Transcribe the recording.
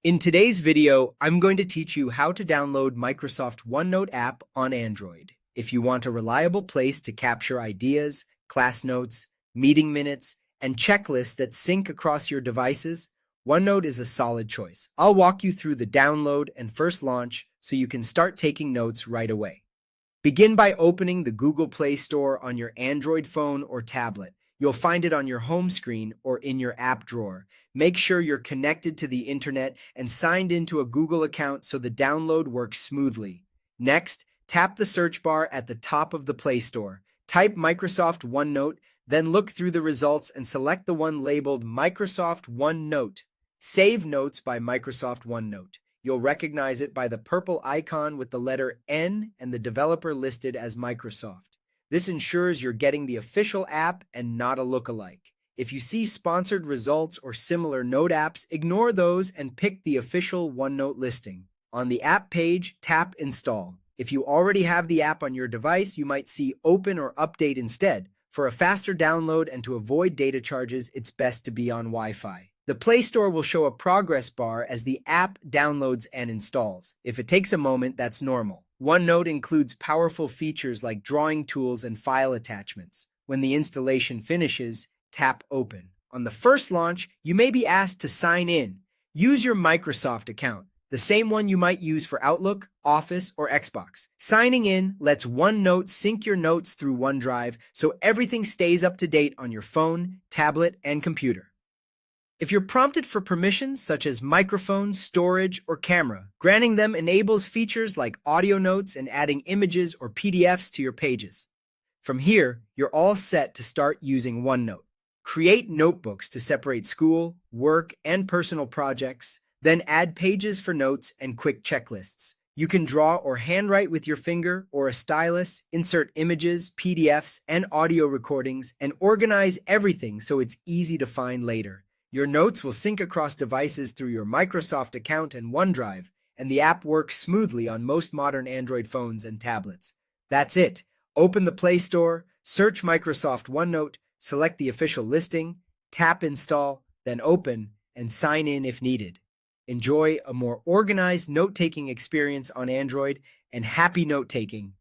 In today's video, I'm going to teach you how to download Microsoft OneNote app on Android. If you want a reliable place to capture ideas, class notes, meeting minutes, and checklists that sync across your devices, OneNote is a solid choice. I'll walk you through the download and first launch so you can start taking notes right away. Begin by opening the Google Play Store on your Android phone or tablet. You'll find it on your home screen or in your app drawer. Make sure you're connected to the internet and signed into a Google account so the download works smoothly. Next, tap the search bar at the top of the Play Store. Type Microsoft OneNote, then look through the results and select the one labeled Microsoft OneNote. Save Notes by Microsoft OneNote. You'll recognize it by the purple icon with the letter N and the developer listed as Microsoft. This ensures you're getting the official app and not a lookalike. If you see sponsored results or similar Note apps, ignore those and pick the official OneNote listing. On the app page, tap Install. If you already have the app on your device, you might see Open or Update instead. For a faster download and to avoid data charges, it's best to be on Wi-Fi. The Play Store will show a progress bar as the app downloads and installs. If it takes a moment, that's normal. OneNote includes powerful features like drawing tools and file attachments. When the installation finishes, tap Open. On the first launch, you may be asked to sign in. Use your Microsoft account, the same one you might use for Outlook, Office, or Xbox. Signing in lets OneNote sync your notes through OneDrive so everything stays up to date on your phone, tablet, and computer. If you're prompted for permissions such as microphone, storage, or camera, granting them enables features like audio notes and adding images or PDFs to your pages. From here, you're all set to start using OneNote. Create notebooks to separate school, work, and personal projects, then add pages for notes and quick checklists. You can draw or handwrite with your finger or a stylus, insert images, PDFs, and audio recordings, and organize everything so it's easy to find later. Your notes will sync across devices through your Microsoft account and OneDrive, and the app works smoothly on most modern Android phones and tablets. That's it. Open the Play Store, search Microsoft OneNote, select the official listing, tap Install, then Open, and sign in if needed. Enjoy a more organized note-taking experience on Android, and happy note-taking!